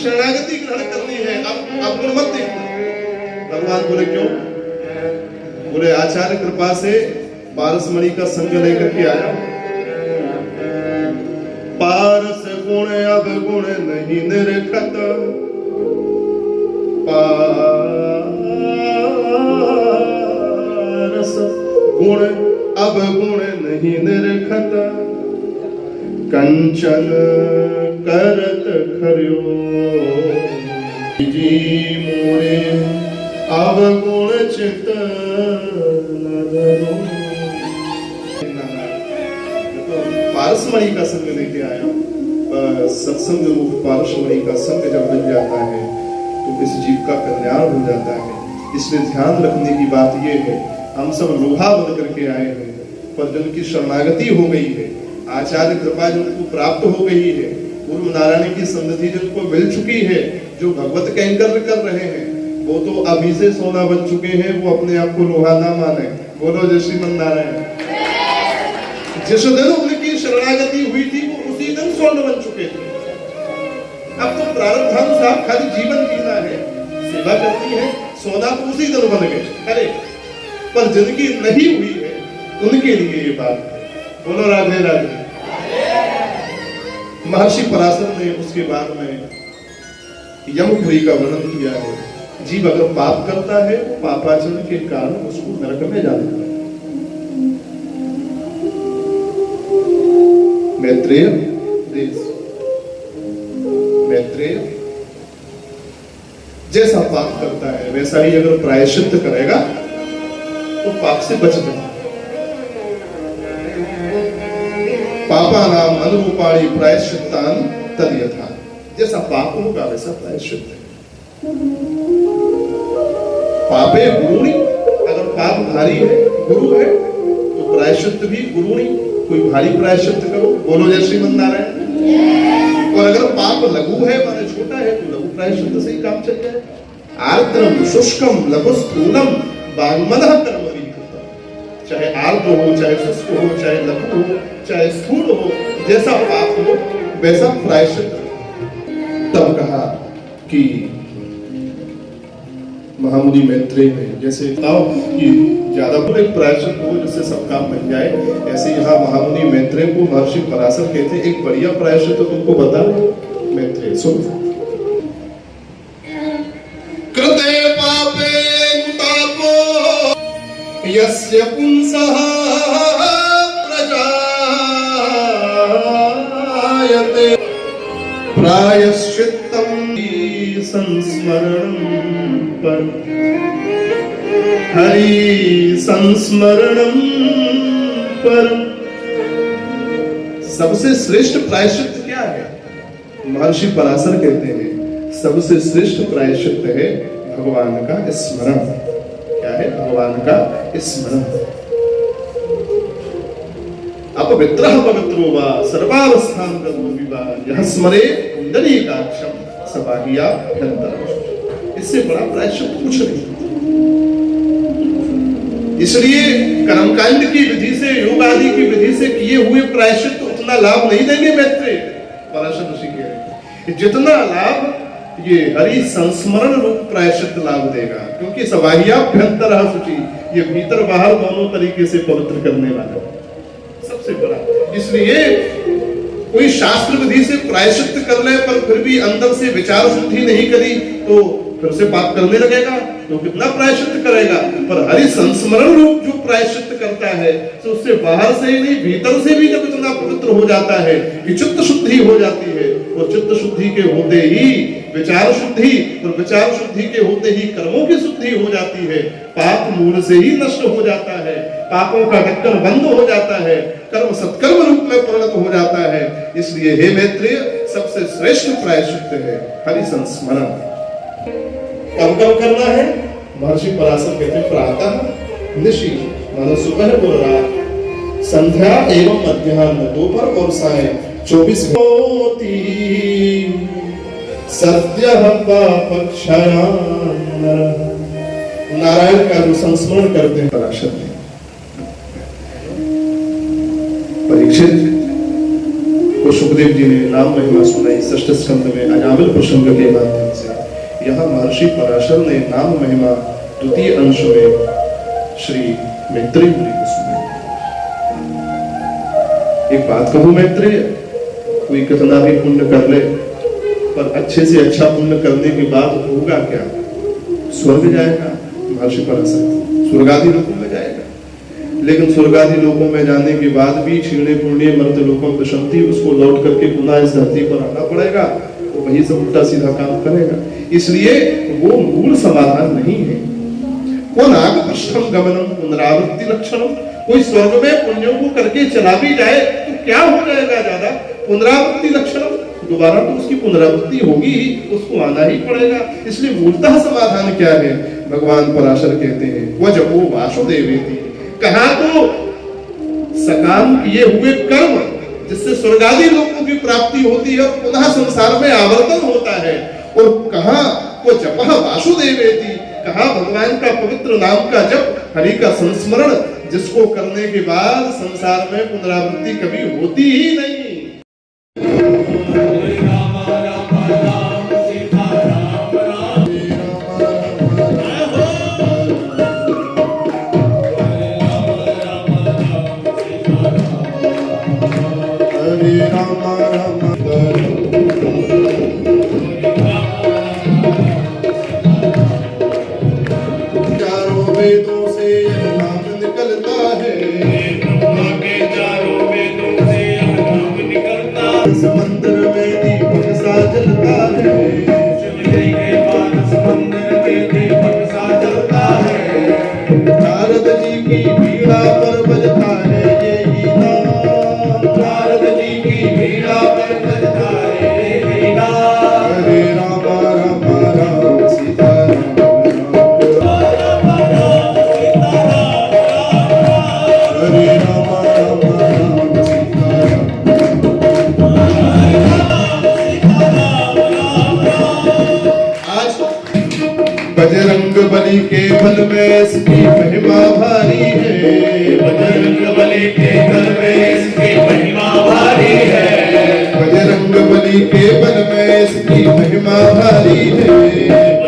शरणागति ग्रहण करनी है। अब गुण मत देखना। भगवान बोले क्यों? बोले आचार्य कृपा से पारसमणि का संग लेकर के आया। पारस गुण अब गुण नहीं निरखत, पारस गुण अब गुण नहीं निरखत, कंचन करत खर्यो जी मोरे अवगुण चित पारसमणि का संग लेके आया। सत्संग रूप पारसमणि का संग जब बन जाता है तो इस जीव का कल्याण हो जाता है। इसलिए ध्यान रखने की बात यह है, हम सब लोहा बन करके आए हैं, पर जिनकी शरणागति हो गई है, आचार्य कृपा जिनको प्राप्त हो गई है, पूर्व नारायण की संगति जिनको मिल चुकी है, जो भगवत कैंकर्य कर रहे हैं, वो तो अभी से सोना बन चुके हैं। वो अपने आप को लोहा ना माने। बोलो जय श्रीमन नारायण। जिस दिन उनकी शरणागति हुई थी वो उसी दिन स्वर्ण बन चुके थे। अब तो प्रारब्धानुसार खाली जीवन जीना है, सेवा करनी है, सोना तो उसी दिन बन गए। अरे पर जिनकी नहीं हुई है उनके लिए ये बात है। बोलो राधे राधे। महर्षि पराशर ने उसके बाद में यमपुरी का वर्णन किया है। जीव अगर पाप करता है तो पापाचरण के कारण उसको नरक में जाना है। मैत्रेय जैसा पाप करता है वैसा ही अगर प्रायश्चित करेगा तो पाप से बच जाएगा। पापा नाम अनुरूपाणी प्रायश्चित्तान तद यथा। जैसा पाप होगा वैसा प्रायश्चित है। पापे गुरुणी, अगर पाप भारी है, गुरु है, तो प्रायश्चित भी गुरुणी, कोई भारी प्रायश्चित करो। बोलो जय श्रीमन नारायण। और अगर पाप लघु है माने छोटा है तो लघु प्रायश्चित से ही काम चल जाए। आर्द्रम शुष्कम लघु स्थूलम वाङ्मनः कर्म विहितम्। चाहे आर्द्र हो, चाहे शुष्क हो, चाहे लघु हो, चाहे स्थूल हो, जैसा पाप हो वैसा प्रायश्चित। तब कहा कि महामुनि मैत्रेय ने जैसे बताओ कि ज्यादा एक प्रायश्चित हो जिससे सब काम बन जाए, ऐसे यहाँ महामुनि मैत्रेय को महर्षि पराशर कहते एक बढ़िया प्रायश्चित तो तुमको बता। मैत्रेय सुन। कृते पापे तापो यस्य पुंसः प्रजायते प्रायश्चित्तं संस्मरणं पर हरि संस्मरणं पर। सबसे श्रेष्ठ प्रायश्चित क्या है? महर्षि पराशर कहते हैं सबसे श्रेष्ठ प्रायश्चित है भगवान का स्मरण। क्या है? भगवान का स्मरण। अपवित्रः पवित्रो वा सर्वावस्थां गतो विवा यः स्मरे पुंडरीकाक्षं सबाह्याभ्यन्तरम्। इससे बड़ा प्रायश्चित कुछ नहीं। इसलिए कर्मकांड की विधि से, योग आदि की विधि से किए हुए प्रायश्चित उतना लाभ नहीं देंगे। मैत्रेय पराशर ऋषि कह रहे हैं जितना लाभ ये हरि संस्मरण रूप प्रायश्चित लाभ देगा, क्योंकि सबाह्याभ्यन्तरः शुचि, ये भीतर बाहर दोनों तरीके से पवित्र करने वाला सबसे बड़ा। इसलिए कोई शास्त्र विधि से प्रायश्चित कर ले पर फिर भी अंदर से विचार शुद्धि नहीं करी तो फिर से पाप करने लगेगा, तो कितना प्रायश्चित करेगा। पर हरि संस्मरण रूप जो प्रायश्चित करता है तो उससे बाहर से ही नहीं भीतर से भी जब इतना पवित्र हो जाता है कि चित्त शुद्धि हो जाती है, और चित्त शुद्धि के होते ही विचार शुद्धि, और विचार शुद्धि के होते ही कर्मों की शुद्धि हो जाती है। पाप मूल से ही नष्ट हो जाता है, पापों का ढक्कन बंद हो जाता है, कर्म सत्कर्म रूप में परिणत हो जाता है। इसलिए हे मैत्रेय सबसे श्रेष्ठ प्रायश्चित है हरि संस्मरण। कब कब करना है? महर्षि पराशर कहते हैं प्रातः निशि, मतलब सुबह और रात, संध्या एवं मध्याह्न, दोपहर और साय 24 होती सद्यः पापक्षयान् नरः। नारायण का जो संस्मरण करते हैं पराशर ने। परीक्षित वो सुखदेव जी ने नाम महिमा सुनाई षष्ठ स्कंद में अजामिल प्रसंग के माध्यम से। यहाँ महर्षि पराशर ने नाम महिमा द्वितीय अंश में श्री मैत्रेय मुनि को सुनाई। एक बात कहूं मैत्रेय, कोई कितना भी पुण्य कर ले पर अच्छे से अच्छा पुण्य करने के बाद होगा क्या? स्वर्ग जाएगा महर्षि पराशर, स्वर्गादि लोकों में जाएगा। लेकिन स्वर्गादि लोकों में जाने के बाद भी क्षीणे पुण्य मर्त्य लोकों विषंति, उसको लौट करके पुनः इस धरती पर आना पड़ेगा, वो वही सब उल्टा सीधा काम करेगा। इसलिए वो मूल समाधान नहीं है। को नाग पृष्ठम गमनम पुनरावृत्ति लक्षणम, कोई स्वर्ग में पुण्यों को करके चला भी जाए तो क्या हो जाएगा ज्यादा? पुनरावृत्ति लक्षणम, दोबारा तो उसकी पुनरावृत्ति होगी ही, उसको आना ही पड़ेगा। इसलिए मूलतः समाधान क्या है? भगवान पराशर कहते हैं वजपो वासुदेवेति, कहा तो सकाम किए हुए कर्म जिससे स्वर्गादि लोगों की प्राप्ति होती है और पुनः संसार में आवर्तन होता है। और कहा वो जपः वासुदेवेति, कहा भगवान का पवित्र नाम का जप, हरि का संस्मरण, जिसको करने के बाद संसार में पुनरावृत्ति कभी होती ही नहीं। चारों वेदों से यह नाम निकलता है, ब्रह्मा के चारों वेदों से यह नाम निकलता है। समंदर में दीपक सा जलता है, शिवजी के पास समंदर में दीपक सा जलता है। नारद जी की बीड़ा पर बजता है यही नाम, नारद जी की बीड़ा पर बजता है यही नाम। हरे राम राम राम सीता बजरंग बली के बल में इसकी महिमा भारी है, बजरंग बली के बल में इसकी महिमा भारी है, बजरंग बली के बल में इसकी महिमा भारी है।